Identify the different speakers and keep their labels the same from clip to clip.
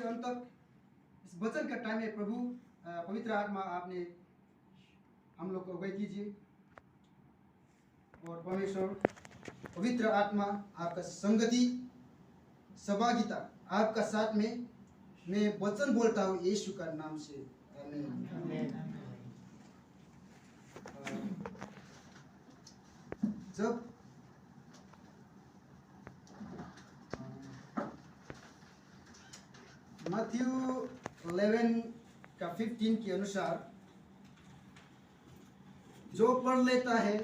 Speaker 1: से अंत तक इस वचन का टाइम में प्रभु पवित्र आत्मा आपने हम लोग को अगुवाई कीजिए और परमेश्वर पवित्र आत्मा आपका संगति सहभागिता आपका साथ में मैं वचन बोलता हूँ यीशु का नाम से आमीन। जब मत्थयू 11 का 15 के अनुसार जो पढ़ लेता है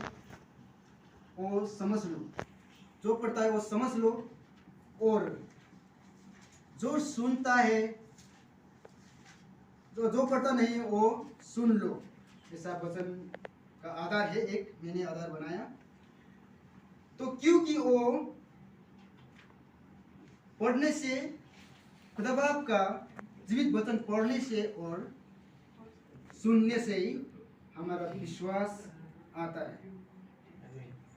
Speaker 1: वो समझ लो, जो पढ़ता है वो समझ लो, और जो सुनता है जो पढ़ता नहीं वो सुन लो। ऐसा वचन का आधार है, एक मैंने आधार बनाया। तो क्योंकि वो पढ़ने से, खुदा बाप का जीवित वचन पढ़ने से और सुनने से ही हमारा विश्वास आता है।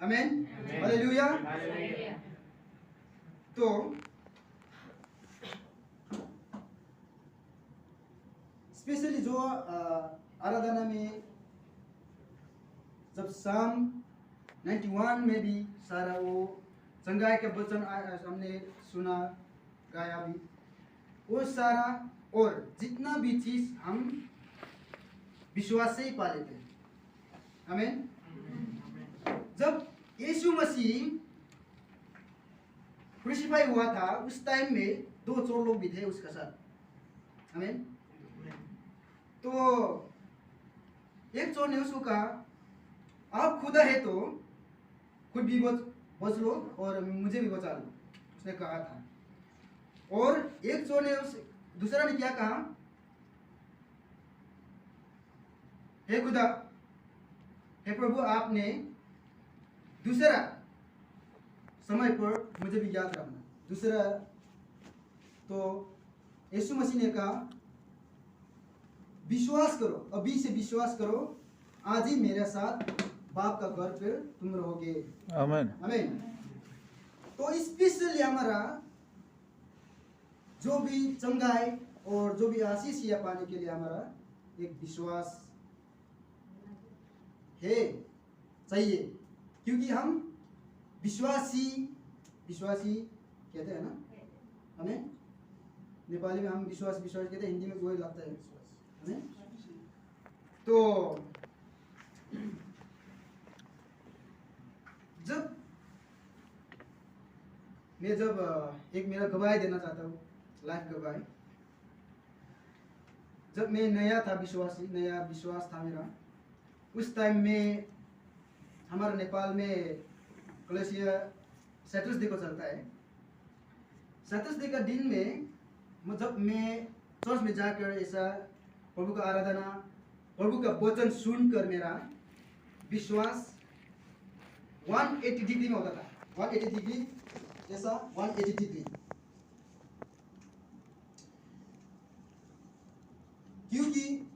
Speaker 1: आमीन, हालेलुया। तो स्पेशली जो आराधना में जब साम 91 में भी सारा वो संगाय का वचन हमने सुना, गाया भी, वो सारा और जितना भी चीज हम विश्वास से ही पा लेते हैं। आमीन। जब यीशु मसीह क्रूसिफाई हुआ था उस टाइम में 2 चोर लोग भी थे उसका साथ। आमीन। तो एक चोर ने उसको कहा आप खुदा है तो खुद भी बच लो और मुझे भी बचा लो, उसने कहा था। और एक चोर ने दूसरा ने क्या कहा, हे खुदा, हे प्रभु, आपने दूसरा समय पर मुझे भी याद रखना। दूसरा तो यीशु मसीह ने कहा विश्वास करो, अभी से विश्वास करो, आज ही मेरे साथ बाप का घर पे तुम रहोगे।
Speaker 2: आमीन,
Speaker 1: आमीन। तो स्पेशली हमारा जो भी चंगाई और जो भी आशीष या पाने के लिए हमारा एक विश्वास है, चाहिए, क्योंकि हम विश्वासी कहते हैं ना, हमें नेपाली में हम विश्वास कहते हैं, हिंदी में वही लगता है विश्वास, हमें। तो जब एक मेरा गवाही देना चाहता हूँ, लाइफ गवाही। जब मैं नया था विश्वासी, नया विश्वास था मेरा, उस टाइम में हमारे नेपाल में कलेसिया सैटरडे को चलता है। सैटरडे का दिन में जब मैं चर्च में जाकर ऐसा प्रभु का आराधना, प्रभु का वचन सुनकर मेरा विश्वास 180 डिग्री में होता था। 180 डिग्री, ऐसा 180 डिग्री, क्योंकि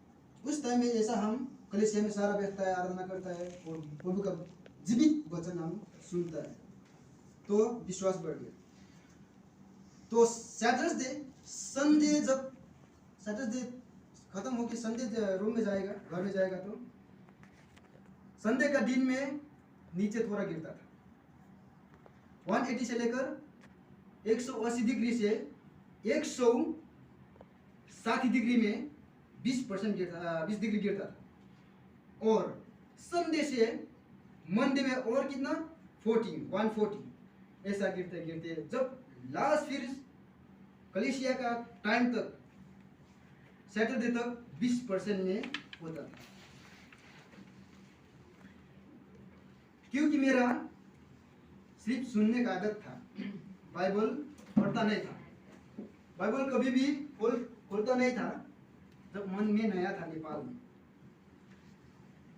Speaker 1: उस टाइम में ऐसा हम कलीसिया में सारा बैठता है, आराधना करता है और प्रभु का जीवित वचन हम सुनता है, तो विश्वास बढ़ गया। तो संडे जब सैटरडे खत्म होकर संडे रूम में जाएगा, घर में जाएगा, तो संडे का दिन में नीचे थोड़ा गिरता था। 180 से लेकर 180 डिग्री से 160 डिग्री में 20 डिग्री गिरता था। और संडे से मंडे में और कितना 140 ऐसा गिरते गिरते जब लास्ट फिर कलीसिया का टाइम तक सैटरडे तक 20% में होता था। क्योंकि मेरा सिर्फ सुनने का आदत था, बाइबल पढ़ता नहीं था, बाइबल कभी भी खोलता नहीं था जब मन में नया था नेपाल में।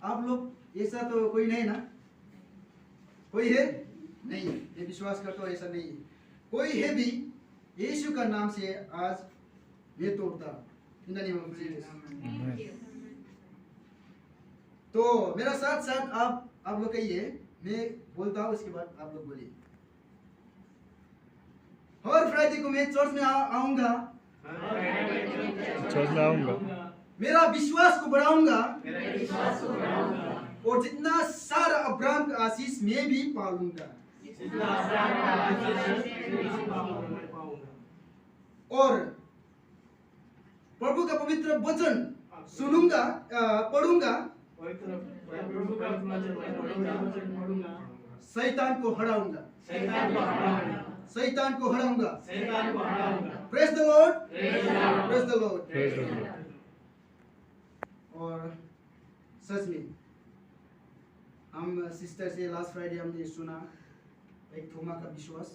Speaker 1: आप लोग ऐसा तो कोई नहीं ना, कोई है नहीं है, ये विश्वास करता हूँ ऐसा नहीं है, कोई है भी यीशु का नाम से आज मैं तोड़ता in the name of Jesus. तो मेरा साथ साथ आप लोग कहिए, मैं बोलता हूँ उसके बाद आप लोग बोलिए। हर फ्राइडे को मैं चर्च में आऊंगा,
Speaker 2: चर्च में आऊंगा,
Speaker 1: मेरा विश्वास को बढ़ाऊंगा, और जितना सारा अब्राहम का आशीष मैं भी पालूंगा, और प्रभु का पवित्र वचन सुनूंगा, पढ़ूंगा, शैतान को हराऊंगा, शैतान को हराऊंगा। Praise the Lord, praise the Lord.
Speaker 2: Praise the Lord.
Speaker 1: और सच में हम सिस्टर से लास्ट फ्राइडे हमने सुना एक थोमा का विश्वास।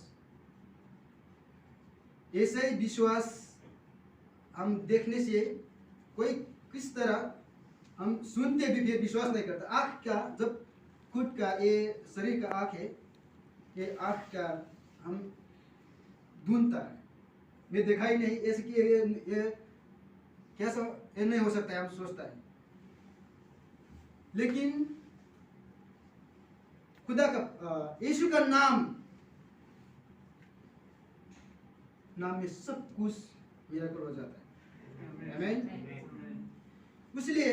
Speaker 1: ऐसे ही विश्वास हम देखने से कोई किस तरह हम सुनते भी फिर विश्वास नहीं करता। आँख का जब खुद का ये शरीर का आँख है, ये आँख का हम ढूंढता है, मैं देखा ही नहीं, ऐसे कि ये कैसा ये नहीं हो सकता है, हम सोचता है। लेकिन खुदा का यीशु का नाम में सब कुछ मिरेकल हो जाता है। आमीन। इसलिए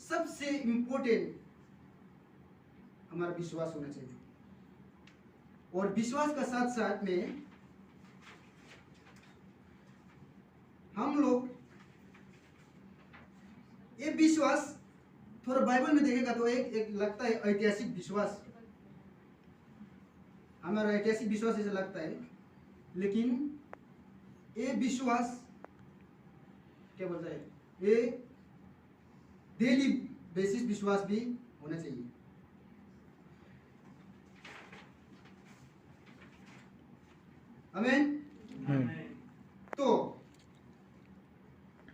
Speaker 1: सबसे इम्पोर्टेंट हमारा विश्वास होना चाहिए, और विश्वास का साथ साथ में हम लोग ये विश्वास थोड़ा बाइबल में देखेगा तो एक लगता है ऐतिहासिक विश्वास, हमारा ऐतिहासिक विश्वास ऐसा लगता है। लेकिन ये विश्वास क्या बोलता है, ये डेली बेसिस विश्वास भी होना चाहिए। आमीन। तो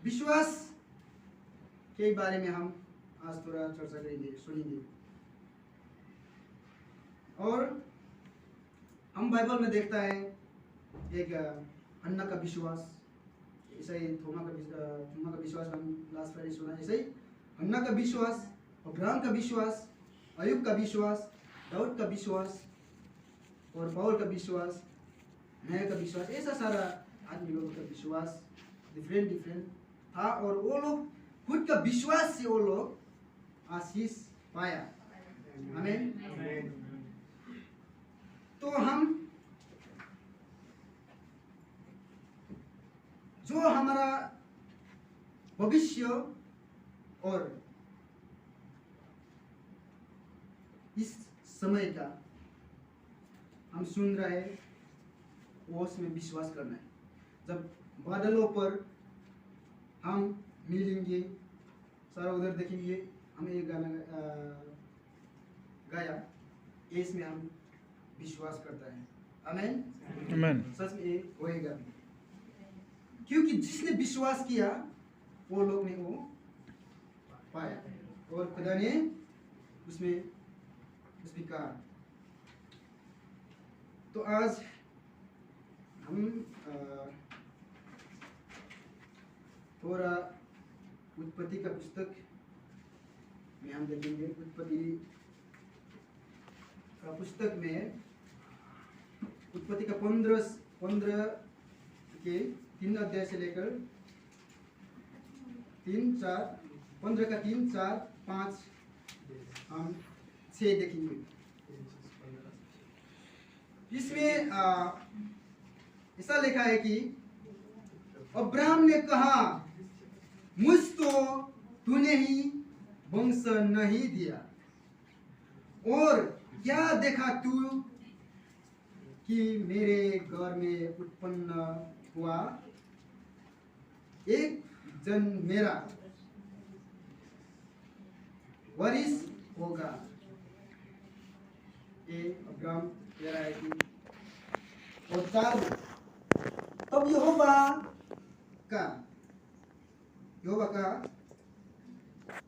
Speaker 1: विश्वास के बारे में हम आज थोड़ा चर्चा करेंगे, सुनेंगे। और हम बाइबल में देखता है एक अन्ना का विश्वास, ऐसा ही थोमा का विश्वास हम लास्ट फ्राइडे सुना। ऐसे ही अन्ना का विश्वास, अब्राहम का विश्वास, अयुब का विश्वास, दाऊद का विश्वास, और पौल का विश्वास, नया का विश्वास, ऐसा सारा आदमी लोगों का विश्वास डिफरेंट था। और वो लोग खुद का विश्वास से वो लोग आशीष पाया। आमीन। तो हम जो हमारा भविष्य और इस समय का हम सुन रहे हैं, वो उसमें विश्वास करना है। जब बादलों पर हम मिलेंगे, सारा उधर देखेंगे, हमें एक गाना गाया, इसमें हम विश्वास करता है। आमीन।
Speaker 2: आमीन।
Speaker 1: सच में ये होएगा, क्योंकि जिसने विश्वास किया वो लोग ने वो पाया, और खुदा ने उसमें कहा। तो आज हम थोड़ा उत्पत्ति का पुस्तक में हम देखेंगे। उत्पत्ति का पुस्तक में उत्पत्ति का 15 के 3 अध्याय से लेकर 15 का 3, 4, 5 हम 6 देखेंगे। इसमें ऐसा लिखा है कि अब्राहम ने कहा, मुझ तो तूने ही वंश नहीं दिया, और क्या देखा तू कि मेरे घर में उत्पन्न हुआ एक जन मेरा वारिस होगा। ये अब्राहम कह रहा है कि, और 4 तब यहोवा का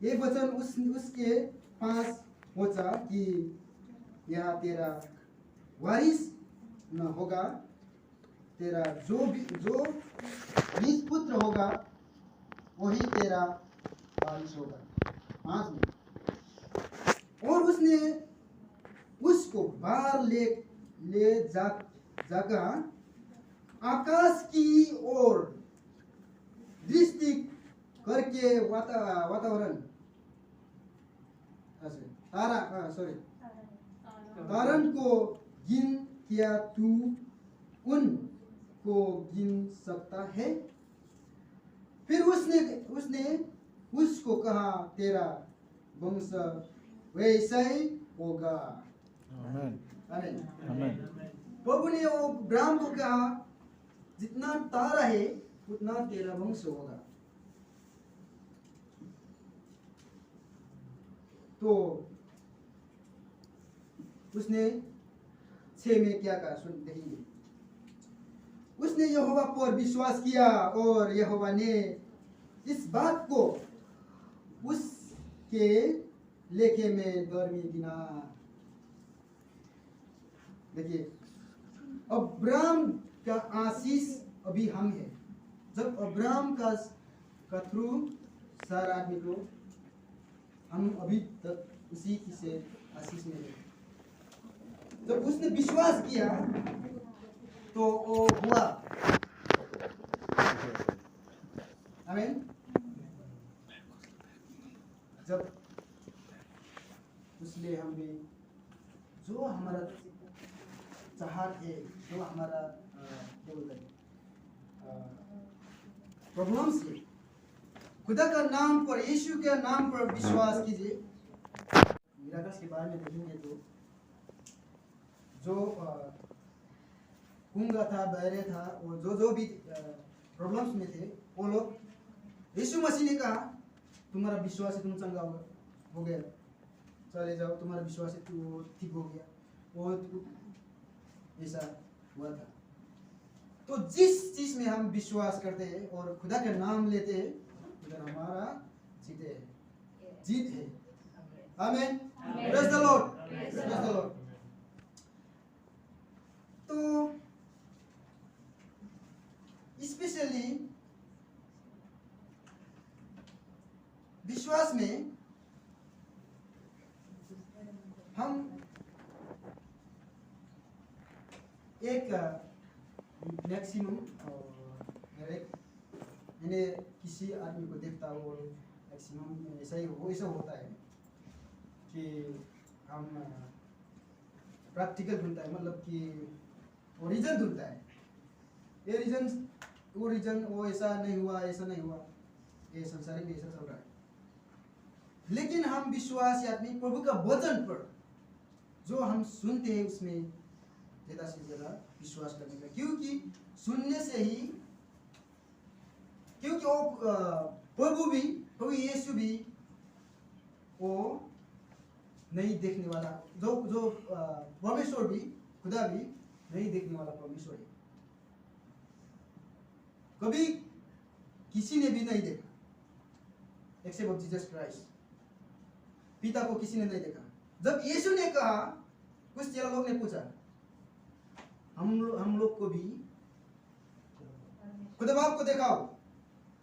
Speaker 1: ये वचन उसके पास पहुंचा कि यह तेरा वारिस न होगा, तेरा जो बीज पुत्र होगा वही तेरा वारिस होगा। 5 में, और उसने उसको बाहर ले जाकर आकाश की ओर दृष्टि करके वातावरण तारण को गिन क्या तू उन को गिन सकता है? फिर उसने उसको कहा, तेरा वंश वैसा ही होगा।
Speaker 2: आमेन।
Speaker 1: आमीन।
Speaker 2: आमेन।
Speaker 1: प्रभु ने वो अब्राहम को कहा, जितना तारा है उतना तेरा वंश होगा। तो उसने 6 में क्या कहा सुन देखेंगे। उसने यहोवा पर विश्वास किया और यहोवा ने इस बात को उसके लेखे में धर्मी गिना। देखिए, अब्राहम का आशीष अभी हम है। जब अब्राहम का थ्रू सारा आदमी को हम अभी तक उसी की से आशीष में है। जब उसने विश्वास किया तो वो हुआ। आमीन। जब इसलिए हम भी जो हमारा चाहत है, जो हमारा क्या बोलते हैं प्रॉब्लम्स है, खुदा का नाम पर, यीशु के नाम पर विश्वास कीजिए। मिराकल्स के बारे में देखेंगे तो जो गूंगा था, बहरे था, और जो भी प्रॉब्लम्स में थे, वो लोग यीशु मसीह ने कहा, तुम्हारा विश्वास है, तुम चंगा हो गया, चले जाओ, तुम्हारा विश्वास है, वो ठीक हो गया। वो ऐसा हुआ था। तो जिस चीज में हम विश्वास करते हैं और खुदा का नाम लेते हैं, उधर हमारा जीत है। आमीन। Praise the Lord. Praise the Lord. तो स्पेशली विश्वास में हम एक मैक्सिमम मैंने किसी आदमी को देखता हो, मैक्सिमम ऐसा होता है कि हम प्रैक्टिकल ढूंढता है, मतलब कि वो रीजन ढूंढता है। ये रीजन, वो रीजन, वो ऐसा नहीं हुआ, ऐसा नहीं हुआ, ये संसार में ऐसा चल रहा है। लेकिन हम विश्वासी आदमी प्रभु का वचन पर जो हम सुनते हैं उसमें ज्यादा से ज्यादा विश्वास करने का, क्योंकि सुनने से ही, क्योंकि वो प्रभु यीशु भी वो नहीं देखने वाला, जो परमेश्वर भी, खुदा भी नहीं देखने वाला परमेश्वर है। कभी किसी ने भी नहीं देखा एक्सेप्ट ऑफ जीसस क्राइस्ट। पिता को किसी ने नहीं देखा। जब यीशु ने कहा, कुछ चेला लोग ने पूछा, हम लोग को भी खुदा बाप को दिखाओ,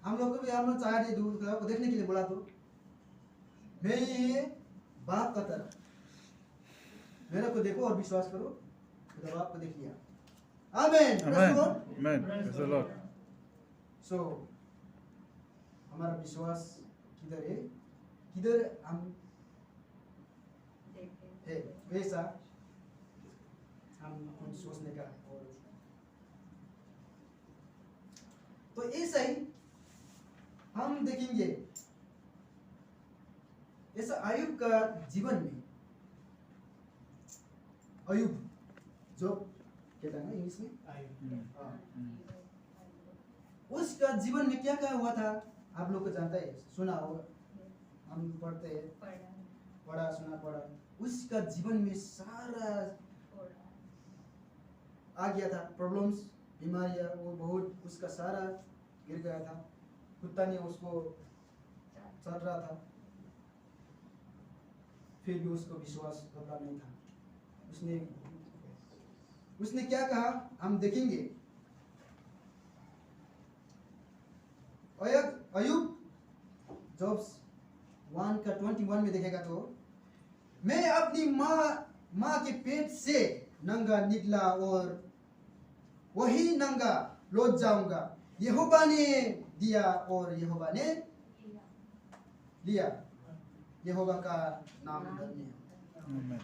Speaker 1: हम लोग को भी, हम लोग चाहते दूर खुदा को देखने के लिए बोला। तो मैं ये बाप का तरफ, मेरे को देखो और विश्वास करो। खुदा बाप को देख लिया। आमीन।
Speaker 2: आमीन। Praise the Lord.
Speaker 1: सो हमारा विश्वास किधर है, किधर हम है, वैसा हम कुछ सोचने का। और तो ऐसा ही हम देखेंगे, ऐसा अय्यूब का जीवन में, अय्यूब जो कहता है ना इंग्लिश में, उसका जीवन में क्या क्या हुआ था आप लोग को जानता है, सुना होगा, हम पढ़ते हैं, पढ़ा। उसका जीवन में सारा आ गया था, प्रॉब्लम्स, बीमारियां, वो बहुत, उसका सारा गिर गया था। कुत्ता ने उसको चल रहा था, फिर भी उसको विश्वास घबरा नहीं था। उसने क्या कहा हम देखेंगे। अय्यूब जॉब्स 1:21 में देखेगा तो, मैं अपनी माँ के पेट से नंगा निकला और वही नंगा लौट जाऊंगा। यहोवा ने दिया और यहोवा ने लिया। यहोवा का नाम धन्य है।
Speaker 2: Amen.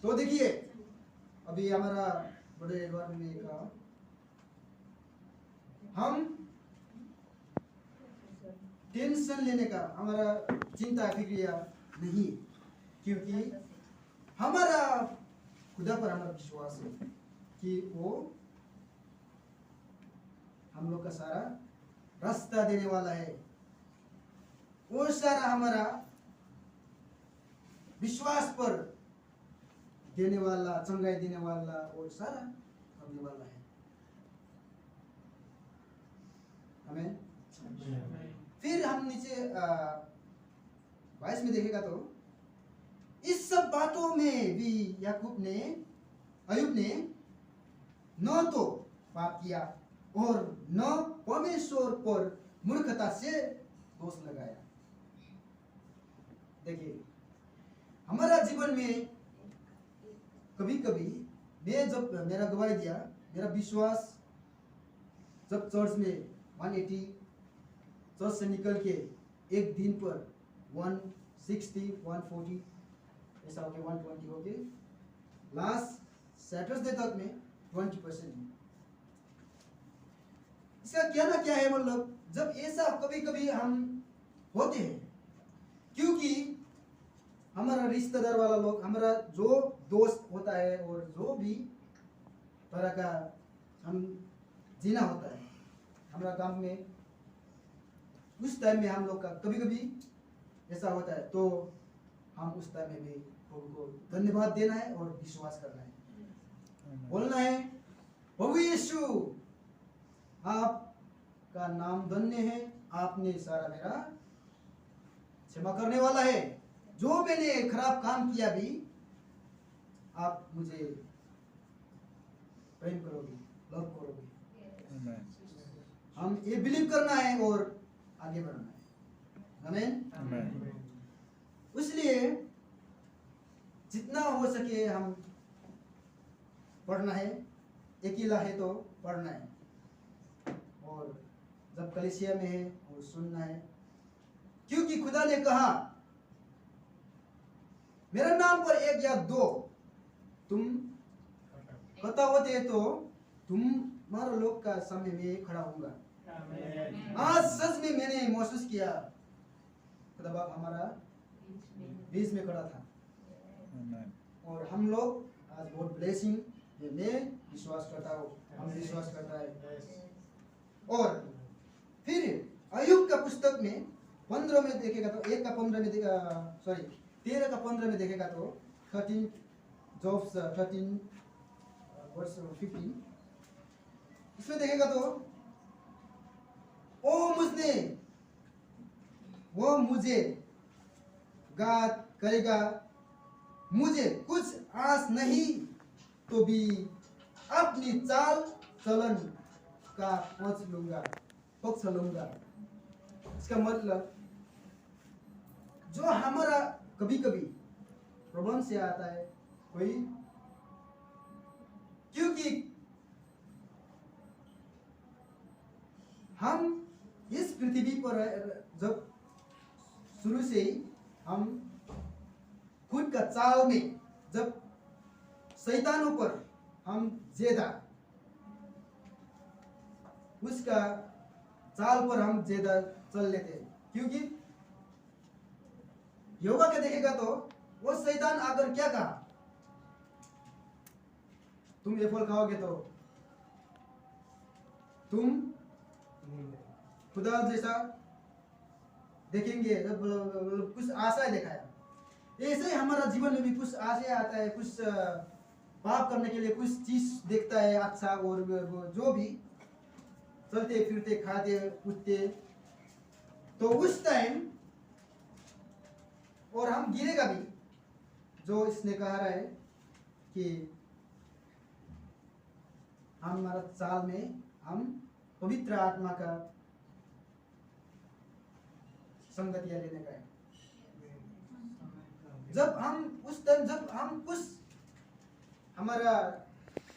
Speaker 1: तो देखिए, अभी हमारा बड़े वर्ग में कहा, हम टेंशन लेने का, हमारा चिंता फिक्रिया नहीं है, क्योंकि हमारा खुदा पर हमारा विश्वास है कि वो हम लोग का सारा रास्ता देने वाला है। वो सारा हमारा विश्वास पर देने वाला, चंगाई देने वाला, वो सारा करने वाला है। आमीन। फिर हम नीचे 22 में देखेगा तो इस सब बातों में भी अय्यूब ने न तो पाप किया और न परमेश्वर पर मूर्खता से दोष लगाया। देखिए, हमारा जीवन में कभी कभी मैं जब मेरा गवाही दिया, मेरा विश्वास जब चर्च में 180 चर्च से निकल के एक दिन पर 160 140 ऐसा हो गया, 120 हो गए, लास्ट सैटरडे तक में 20%। इसका क्या ना क्या है, मतलब जब ऐसा कभी कभी हम होते हैं, क्योंकि हमारा रिश्तेदार वाला लोग, हमारा जो दोस्त होता है और जो भी तरह का हम जीना होता है हमारा काम में, उस टाइम में हम लोग का कभी कभी ऐसा होता है, तो हम उस टाइम में भी प्रभु को धन्यवाद देना है और विश्वास करना है। बोलना है, प्रभु यीशु आपका नाम धन्य है, आपने सारा मेरा क्षमा करने वाला है। जो मैंने खराब काम किया भी, आप मुझे प्रेम करोगे, लव करोगे। हम ये बिलीव करना है और आगे बढ़ना है। आमीन। इसलिए जितना हो सके हम पढ़ना है, अकेला है तो पढ़ना है, और जब कलीसिया में है और सुनना है, क्योंकि खुदा ने कहा मेरा नाम पर एक या दो तुम इकट्ठा होते तो तुम्हारा लोग का सामने में खड़ा होऊंगा। आज सच में मैंने महसूस किया खुदा बाप हमारा बीच में खड़ा था, और हम लोग आज बहुत ब्लेसिंग, मैं विश्वास करता हूँ, हम विश्वास करता है। और फिर अय्यूब का पुस्तक में 15 में देखेगा तो 1 का 15 में 13 का 15 में देखेगा तो 13 जॉब्स 13 वर्स 15, इसमें देखेगा तो वो मुझे घात करेगा, मुझे कुछ आस नहीं तो भी अपनी चाल चलन का पक्ष लूंगा। इसका मतलब जो हमारा कभी कभी प्रॉब्लम से आता है कोई, क्योंकि हम इस पृथ्वी पर जब शुरू से ही हम खुद का चाल में, जब शैतानों पर हम ज्यादा उसका चाल पर हम ज्यादा चल लेते हैं, क्योंकि योगा के देखेगा तो वो शैतान अगर क्या कहा, तुम ये फल खाओगे तो तुम खुदा जैसा देखेंगे, कुछ आशा दिखाया। ऐसे ही हमारा जीवन में भी कुछ आशा आता है, कुछ पाप करने के लिए कुछ चीज देखता है अच्छा, और जो भी चलते फिरते खाते उठते, तो उस टाइम और हम गिरेगा भी, जो इसने कहा है कि हमारा चाल में हम पवित्र आत्मा का संगतियां लेने का है। जब हम उस टाइम, जब हम कुछ हमारा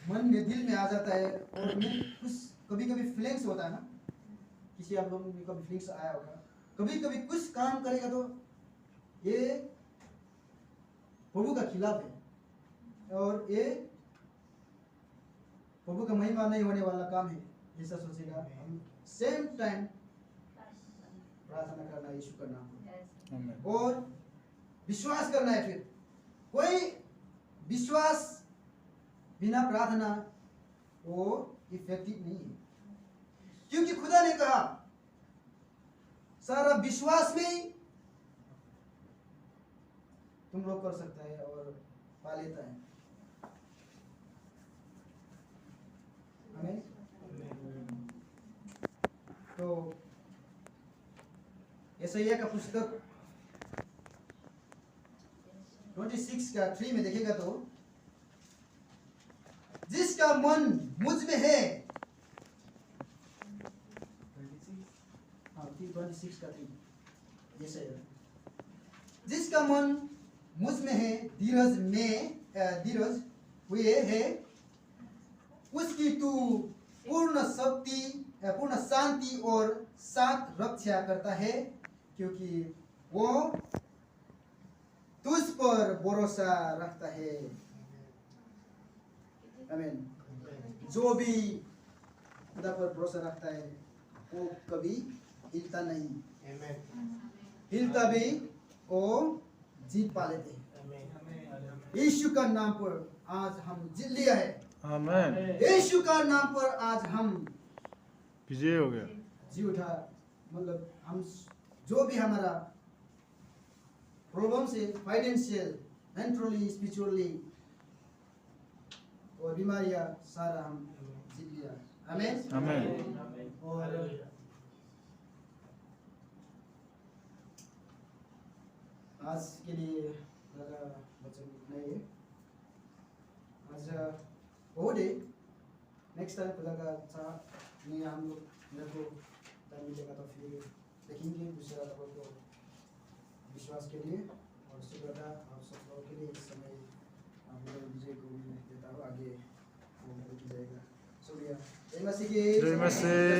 Speaker 1: मन में दिल में आ जाता है और में कुछ कभी कभी फीलिंग्स होता है ना, किसी आप लोगों में कभी फीलिंग्स आया होगा, कभी कभी कुछ काम करेगा तो ये प्रभु का खिलाफ है और ये प्रभु का महिमा नहीं होने वाला काम है, ऐसा सोचेगा। हम सेम टाइम प्रार्थना करना है यीशु का नाम
Speaker 2: Amen.
Speaker 1: और विश्वास करना है। फिर कोई विश्वास बिना प्रार्थना वो इफेक्टिव नहीं है, क्योंकि खुदा ने कहा सारा विश्वास में ही तुम लोग कर सकता है और पा लेता है। आमीन। तो यशायाह का पुस्तक 26 का 3 में देखेगा तो जिसका मन मुझ में है, 26 का 3, यशायाह, जिसका मन मुझ में है, धीरज हुए है, उसकी तू पूर्ण शक्ति, पूर्ण शांति और साथ रक्षा करता है, क्योंकि वो तुझ पर भरोसा रखता है। आमीन। जो भी खुदा पर भरोसा रखता है वो कभी हिलता नहीं, हिलता भी वो जीत पा लेते हैं। यीशु का नाम पर आज हम जीत लिया है।
Speaker 2: Amen.
Speaker 1: यीशु का नाम पर आज हम
Speaker 2: विजय हो गया।
Speaker 1: जी उठा, मतलब हम जो भी हमारा प्रॉब्लम से, फाइनेंशियल, मेंटली, स्पिरिचुअली और बीमारियां सारा हम जीत लिया। आमीन।
Speaker 2: Amen.
Speaker 1: और आज के लिए ज़्यादा वचन नहीं है, आज बहुत है। नेक्स्ट टाइम खुदा का चाह में हम लोग मेरे को टाइम मिलेगा तो फिर देखेंगे दूसरा खबर को विश्वास के लिए। और शुक्रता आप सब लोगों के लिए इस समय आप लोग विजय को भी देता हूँ, आगे वो जाएगा। शुक्रिया। जय मसीह की
Speaker 2: जय मसीह।